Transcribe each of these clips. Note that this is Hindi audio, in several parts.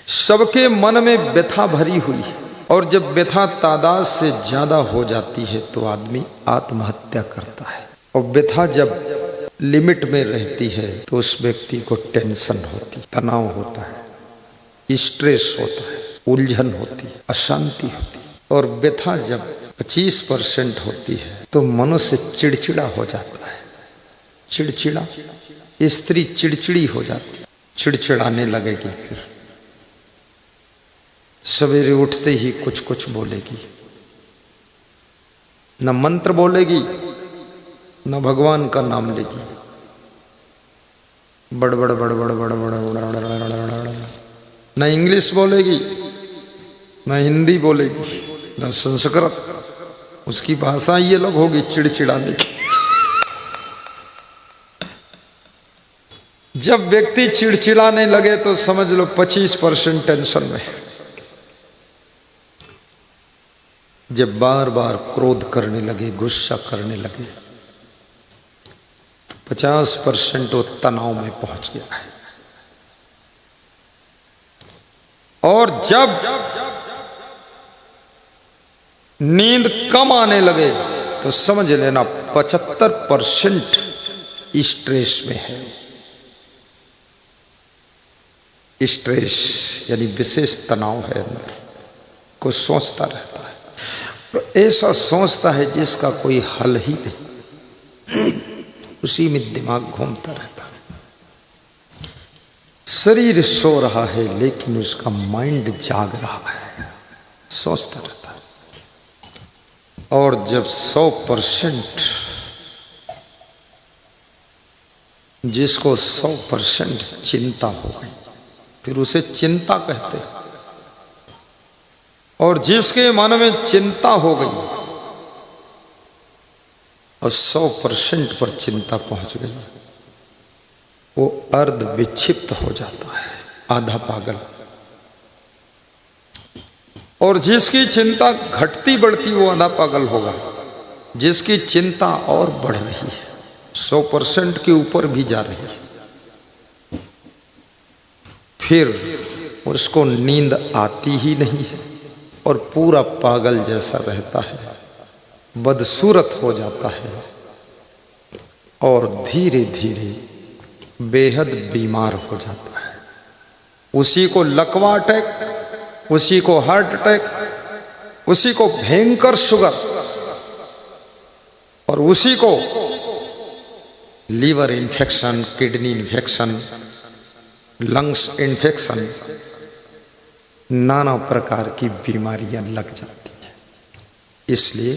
सबके मन में व्यथा भरी हुई है और जब व्यथा तादाद से ज्यादा हो जाती है तो आदमी आत्महत्या करता है। और व्यथा जब लिमिट में रहती है तो उस व्यक्ति को टेंशन होती, तनाव होता है, स्ट्रेस होता है, उलझन होती है, अशांति होती है। और व्यथा जब 25% होती है तो मनुष्य चिड़चिड़ा हो जाता है। चिड़चिड़ा, स्त्री चिड़चिड़ी हो जाती है, चिड़चिड़ाने लगेगी, फिर सवेरे उठते ही कुछ कुछ बोलेगी, न मंत्र बोलेगी न भगवान का नाम लेगी, बड़बड़ बड़बड़ बड़बड़, न इंग्लिश बोलेगी न हिंदी बोलेगी न संस्कृत, उसकी भाषा ये लोग होगी चिड़चिड़ाने की। जब व्यक्ति चिड़चिड़ाने लगे तो समझ लो 25% टेंशन में। जब बार बार क्रोध करने लगे, गुस्सा करने लगे तो 50% वो तनाव में पहुंच गया है। और जब नींद कम आने लगे तो समझ लेना 75% स्ट्रेस में है। स्ट्रेस यानी विशेष तनाव है, अंदर को सोचता रहता है, और ऐसा सोचता है जिसका कोई हल ही नहीं, उसी में दिमाग घूमता रहता है। शरीर सो रहा है लेकिन उसका माइंड जाग रहा है, सोचता रहता है। और जब 100% जिसको 100% चिंता हो गई फिर उसे चिंता कहते हैं। और जिसके मन में चिंता हो गई और 100% पर चिंता पहुंच गई वो अर्ध विक्षिप्त हो जाता है, आधा पागल। और जिसकी चिंता घटती बढ़ती वो आधा पागल होगा। जिसकी चिंता और बढ़ रही है, 100% के ऊपर भी जा रही है, फिर उसको नींद आती ही नहीं है और पूरा पागल जैसा रहता है, बदसूरत हो जाता है और धीरे धीरे बेहद बीमार हो जाता है। उसी को लकवा अटैक, उसी को हार्ट अटैक, उसी को भयंकर शुगर, और उसी को liver infection, kidney infection, lungs infection, नाना प्रकार की बीमारियां लग जाती हैं। इसलिए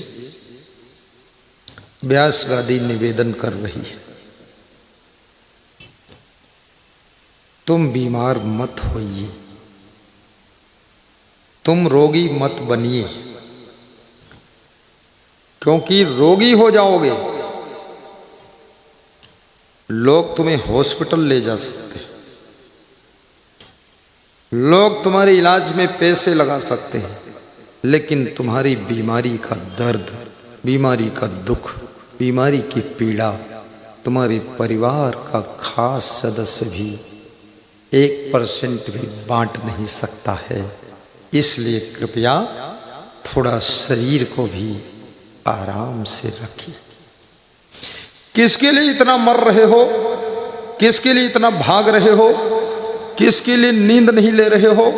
व्यास गादी निवेदन कर रही है, तुम बीमार मत होइए, तुम रोगी मत बनिए, क्योंकि रोगी हो जाओगे लोग तुम्हें हॉस्पिटल ले जा सकते हैं, लोग तुम्हारे इलाज में पैसे लगा सकते हैं, लेकिन तुम्हारी बीमारी का दर्द, बीमारी का दुख, बीमारी की पीड़ा तुम्हारे परिवार का खास सदस्य भी 1% भी बांट नहीं सकता है। इसलिए कृपया थोड़ा शरीर को भी आराम से रखिए। किसके लिए इतना मर रहे हो, किसके लिए इतना भाग रहे हो, किसके लिए नींद नहीं ले रहे हो?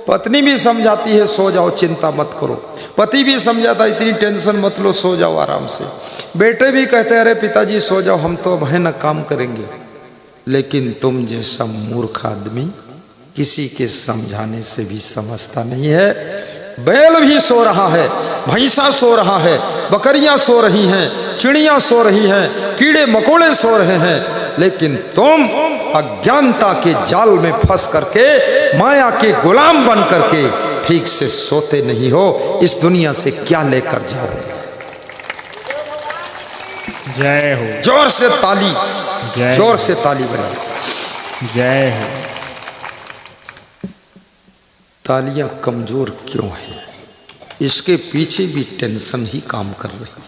पत्नी भी समझाती है सो जाओ, चिंता मत करो, पति भी समझाता है इतनी टेंशन मत लो, सो जाओ आराम से, बेटे भी कहते हैं अरे पिताजी सो जाओ, हम तो अब है ना काम करेंगे। लेकिन तुम जैसा मूर्ख आदमी किसी के समझाने से भी समझता नहीं है। बैल भी सो रहा है, भैंसा सो रहा है, बकरियां सो रही हैं, चिड़ियां सो रही हैं, कीड़े मकोड़े सो रहे हैं, लेकिन तुम अज्ञानता के जाल में फंस करके, माया के गुलाम बन करके ठीक से सोते नहीं हो। इस दुनिया से क्या लेकर जाओगे? जय हो। जोर से ताली, जोर से ताली बजाओ। जय हो। तालियां कमजोर क्यों है? इसके पीछे भी टेंशन ही काम कर रही है।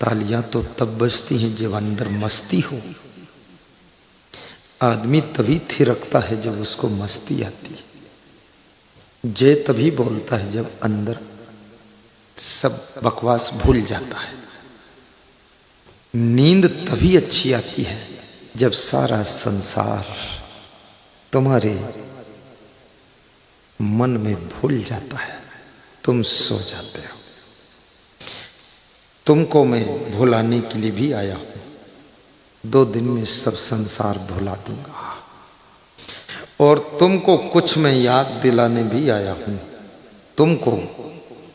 तालियां तो तब बजती हैं जब अंदर मस्ती हो, आदमी तभी थिरकता है जब उसको मस्ती आती है। जय तभी बोलता है जब अंदर सब बकवास भूल जाता है। नींद तभी अच्छी आती है जब सारा संसार तुम्हारे मन में भूल जाता है, तुम सो जाते हो। तुमको मैं भुलाने के लिए भी आया हूं। 2 दिन में सब संसार भुला दूंगा। और तुमको कुछ मैं याद दिलाने भी आया हूं। तुमको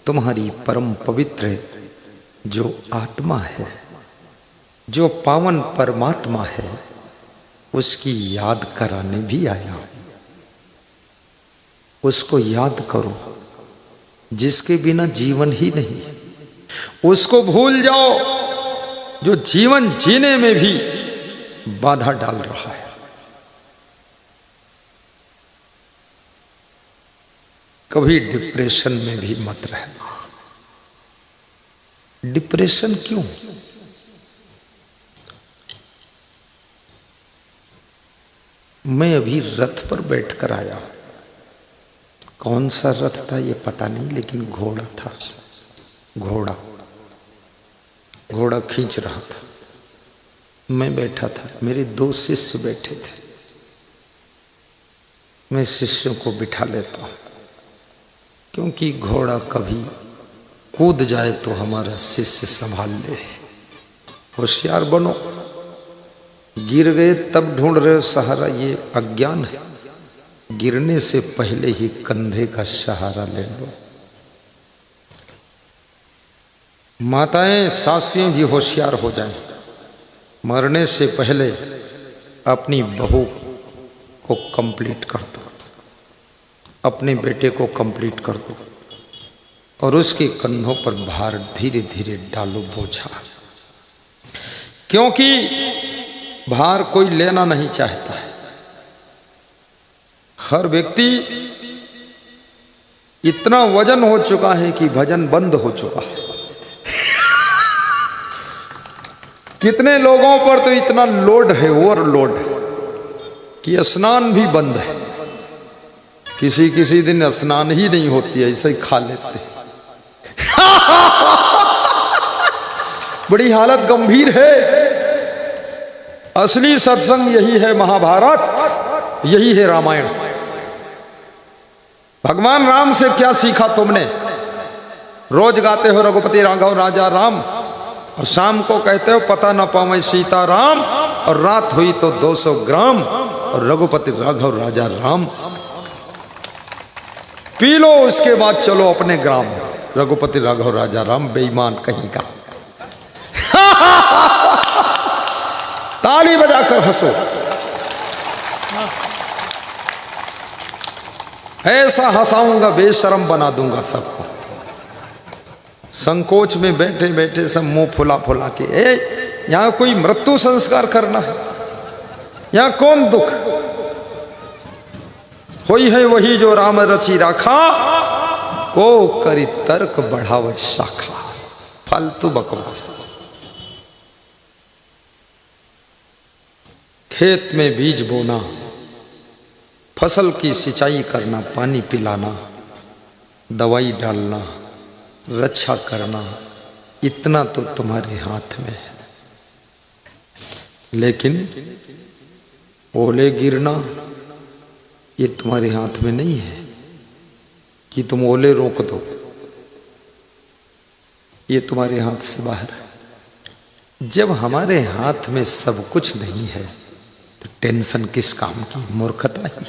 तुम्हारी परम पवित्र जो आत्मा है, जो पावन परमात्मा है, उसकी याद कराने भी आया हूं। उसको याद करो जिसके बिना जीवन ही नहीं। उसको भूल जाओ जो जीवन जीने में भी बाधा डाल रहा है। कभी डिप्रेशन में भी मत रहना। डिप्रेशन क्यों? मैं अभी रथ पर बैठकर आया। कौन सा रथ था ये पता नहीं, लेकिन घोड़ा था। घोड़ा खींच रहा था। मैं बैठा था, मेरे 2 शिष्य बैठे थे। मैं शिष्यों को बिठा लेता हूं, क्योंकि घोड़ा कभी कूद जाए तो हमारा शिष्य संभाल ले। होशियार बनो। गिर गए तब ढूंढ रहे हो सहारा, ये अज्ञान है। गिरने से पहले ही कंधे का सहारा ले लो। माताएं सासियां भी होशियार हो जाएं। मरने से पहले अपनी बहू को कंप्लीट कर दो, अपने बेटे को कंप्लीट कर दो, और उसके कंधों पर भार धीरे धीरे डालो, बोझा। क्योंकि भार कोई लेना नहीं चाहता है। हर व्यक्ति इतना वजन हो चुका है कि भजन बंद हो चुका है। कितने लोगों पर तो इतना लोड है, ओवरलोड, कि स्नान भी बंद है। किसी दिन स्नान ही नहीं होती है, ऐसे ही खा लेते। बड़ी हालत गंभीर है। असली सत्संग यही है महाभारत, यही है रामायण। भगवान राम से क्या सीखा तुमने? रोज गाते हो रघुपति राघव राजा राम, और शाम को कहते हो पता न पावे सीता राम, और रात हुई तो 200 ग्राम, और रघुपति राघव राजा राम। पी लो, उसके बाद चलो अपने ग्राम। रघुपति राघव राजा राम बेईमान कहीं का। ताली बजाकर हंसो। ऐसा हंसाऊंगा बेशरम बना दूंगा सबको। संकोच में बैठे बैठे सब मुंह फुला फुला के, यहां कोई मृत्यु संस्कार करना है? यहां कौन दुख? होई है वही जो राम रची राखा, को करी तर्क बढ़ावे शाखा। फालतू बकवास। खेत में बीज बोना, फसल की सिंचाई करना, पानी पिलाना, दवाई डालना, रक्षा करना, इतना तो तुम्हारे हाथ में है। लेकिन ओले गिरना ये तुम्हारे हाथ में नहीं है कि तुम ओले रोक दो। ये तुम्हारे हाथ से बाहर है। जब हमारे हाथ में सब कुछ नहीं है तो टेंशन किस काम की? मूर्खता ही।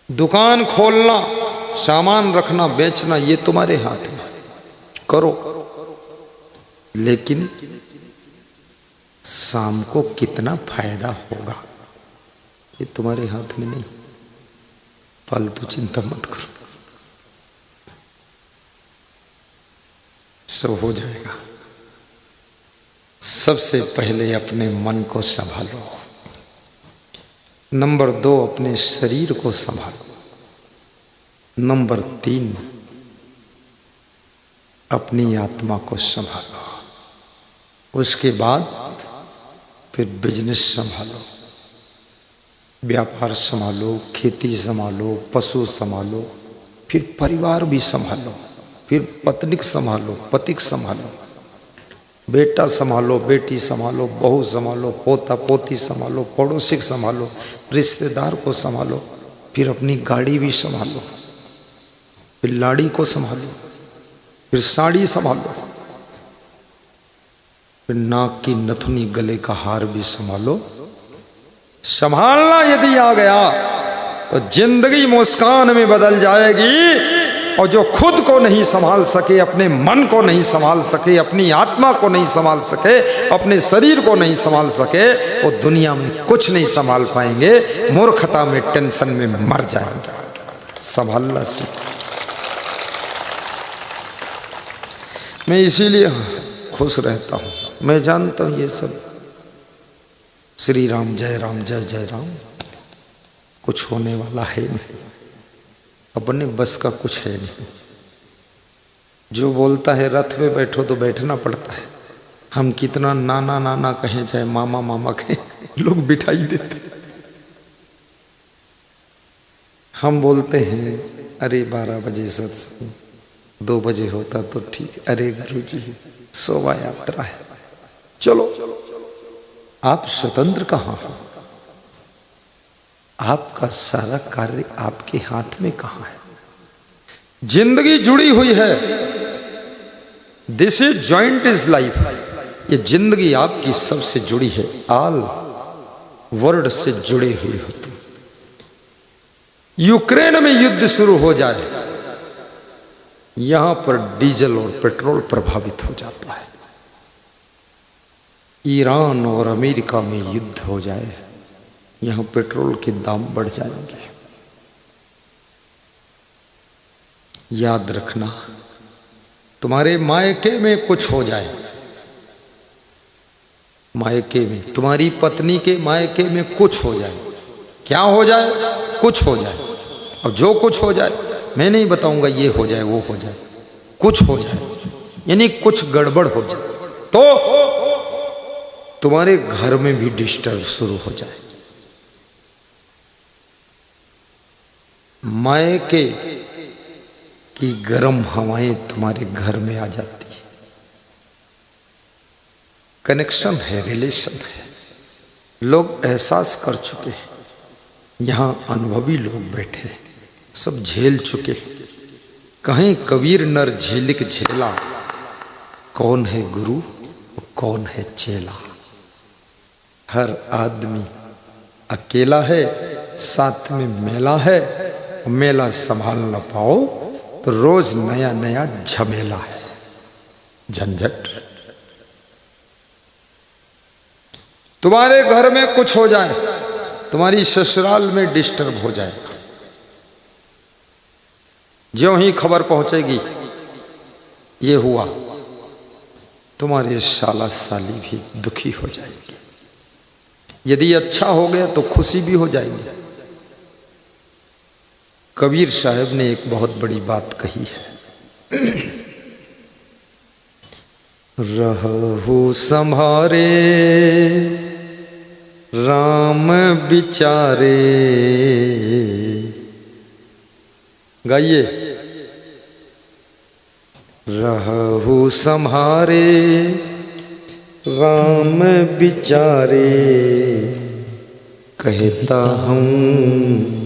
दुकान खोलना, सामान रखना, बेचना, ये तुम्हारे हाथ में, करो। लेकिन शाम को कितना फायदा होगा ये तुम्हारे हाथ में नहीं। फालतू चिंता मत करो, सब हो जाएगा। सबसे पहले अपने मन को संभालो। नंबर 2 अपने शरीर को संभालो। नंबर 3 अपनी आत्मा को संभालो। उसके बाद फिर बिजनेस संभालो, व्यापार संभालो, खेती संभालो, पशु संभालो, फिर परिवार भी संभालो, फिर पत्नी संभालो, पति संभालो, बेटा संभालो, बेटी संभालो, बहू संभालो, पोता पोती संभालो, पड़ोसी संभालो, रिश्तेदार को संभालो, फिर अपनी गाड़ी भी संभालो, फिर लाड़ी को संभालो, फिर साड़ी संभालो, फिर नाक की नथुनी, गले का हार भी संभालो। संभालना यदि आ गया तो जिंदगी मुस्कान में बदल जाएगी। और जो खुद को नहीं संभाल सके, अपने मन को नहीं संभाल सके, अपनी आत्मा को नहीं संभाल सके, अपने शरीर को नहीं संभाल सके, वो दुनिया में कुछ नहीं संभाल पाएंगे, मूर्खता में, टेंशन में मर जाएंगे। संभालना सीख। मैं इसीलिए खुश रहता हूँ। मैं जानता हूँ ये सब श्री राम जय राम जय जय राम कुछ होने वाला है नहीं, अपने बस का कुछ है नहीं। जो बोलता है रथ में बैठो तो बैठना पड़ता है। हम कितना नाना नाना कहें, चाहे मामा मामा कहें, लोग बिठाई देते। हम बोलते हैं अरे 12 बजे सत्संग, 2 बजे होता तो ठीक। अरे गुरु जी शोभा यात्रा है, चलो। आप स्वतंत्र कहाँ हो? आपका सारा कार्य आपके हाथ में कहाँ है? जिंदगी जुड़ी हुई है। This is joint is life. ये जिंदगी आपकी सबसे जुड़ी है। ऑल वर्ल्ड से जुड़े हुए हो तुम। यूक्रेन में युद्ध शुरू हो जाए, यहां पर डीजल और पेट्रोल प्रभावित हो जाता है। ईरान और अमेरिका में युद्ध हो जाए, यहां पेट्रोल के दाम बढ़ जाएंगे। याद रखना, तुम्हारे मायके में कुछ हो जाए, मायके में, तुम्हारी पत्नी के मायके में कुछ हो जाए, क्या हो जाए? कुछ हो जाए। अब जो कुछ हो जाए, मैं नहीं बताऊंगा ये हो जाए वो हो जाए, कुछ हो जाए, यानी कुछ गड़बड़ हो जाए, तो तुम्हारे घर में भी डिस्टर्ब शुरू हो जाए। मायके की गर्म हवाएं तुम्हारे घर में आ जाती है। कनेक्शन है, रिलेशन है। लोग एहसास कर चुके हैं, यहां अनुभवी लोग बैठे, सब झेल चुके। कहीं कबीर नर झेलिक झेला, कौन है गुरु कौन है चेला। हर आदमी अकेला है, साथ में मेला है, मेला संभाल न पाओ तो रोज नया नया झमेला है, झंझट। तुम्हारे घर में कुछ हो जाए, तुम्हारी ससुराल में डिस्टर्ब हो जाए, ज्यों ही खबर पहुंचेगी ये हुआ, तुम्हारे साला साली भी दुखी हो जाएगी। यदि अच्छा हो गया तो खुशी भी हो जाएगी। कबीर साहब ने एक बहुत बड़ी बात कही है, रहु संभारे राम बिचारे। गाइए, रहु संभारे राम बिचारे, कहता हूँ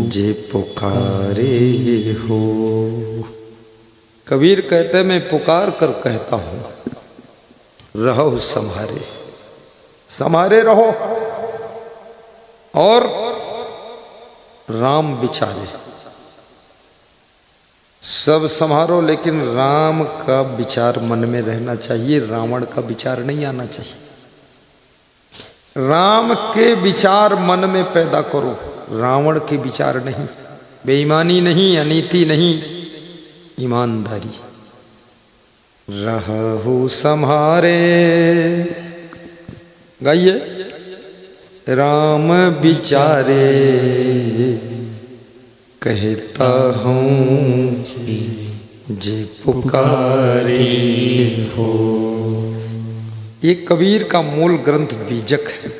जे पुकारे हो। कबीर कहते मैं पुकार कर कहता हूं, रहो संभारे, संभारे रहो और राम बिचारे। सब संभारो लेकिन राम का विचार मन में रहना चाहिए, रावण का विचार नहीं आना चाहिए। राम के विचार मन में पैदा करो, रावण के विचार नहीं, बेईमानी नहीं, अनीति नहीं, ईमानदारी। रहु संभारे, गाइए, राम बिचारे, कहता हूँ जे पुकारे हो। ये कबीर का मूल ग्रंथ बीजक है।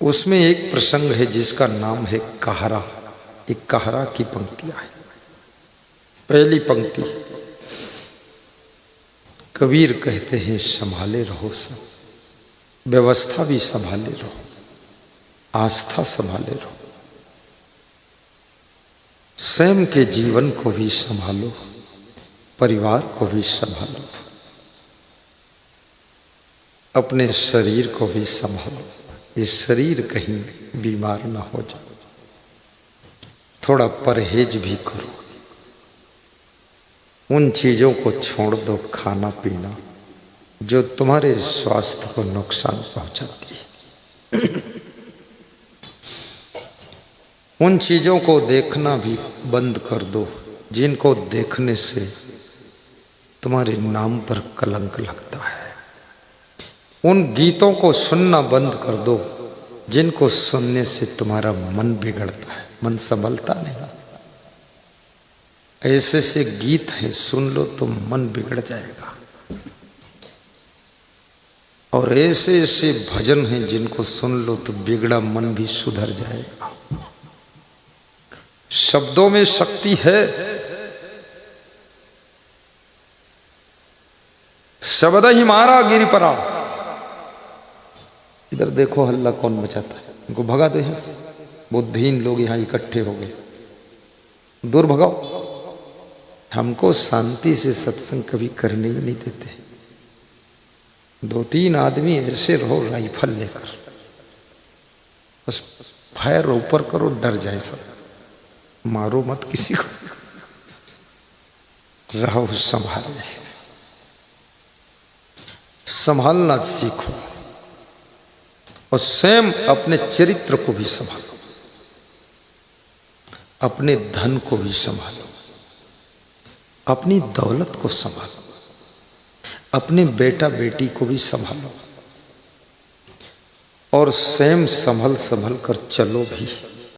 उसमें एक प्रसंग है जिसका नाम है कहरा। एक कहरा की पंक्तियां है। पहली पंक्ति, कबीर कहते हैं संभाले रहो सब, व्यवस्था भी संभाले रहो, आस्था संभाले रहो, स्वयं के जीवन को भी संभालो, परिवार को भी संभालो, अपने शरीर को भी संभालो। ये शरीर कहीं बीमार ना हो जाए, थोड़ा परहेज भी करो। उन चीजों को छोड़ दो, खाना पीना जो तुम्हारे स्वास्थ्य को नुकसान पहुंचाती है। उन चीजों को देखना भी बंद कर दो जिनको देखने से तुम्हारे नाम पर कलंक लगता है। उन गीतों को सुनना बंद कर दो जिनको सुनने से तुम्हारा मन बिगड़ता है, मन संभलता नहीं। ऐसे से गीत हैं, सुन लो तो मन बिगड़ जाएगा। और ऐसे ऐसे भजन हैं जिनको सुन लो तो बिगड़ा मन भी सुधर जाएगा। शब्दों में शक्ति है। शब्द ही मारा गिरिपरा। इधर देखो हल्ला कौन मचाता है, इनको भगा दो यहां से। बुद्धिहीन लोग यहां इकट्ठे हो गए, दूर भगाओ। हमको शांति से सत्संग कभी करने ही नहीं देते। 2-3 आदमी ऐसे रहो राइफल लेकर, बस फायर ऊपर करो, डर जाए सब, मारो मत किसी को। रहो संभाले, संभालना सीखो और स्वयं अपने चरित्र को भी संभालो, अपने धन को भी संभालो, अपनी दौलत को संभालो, अपने बेटा बेटी को भी संभालो और स्वयं संभल कर चलो भी।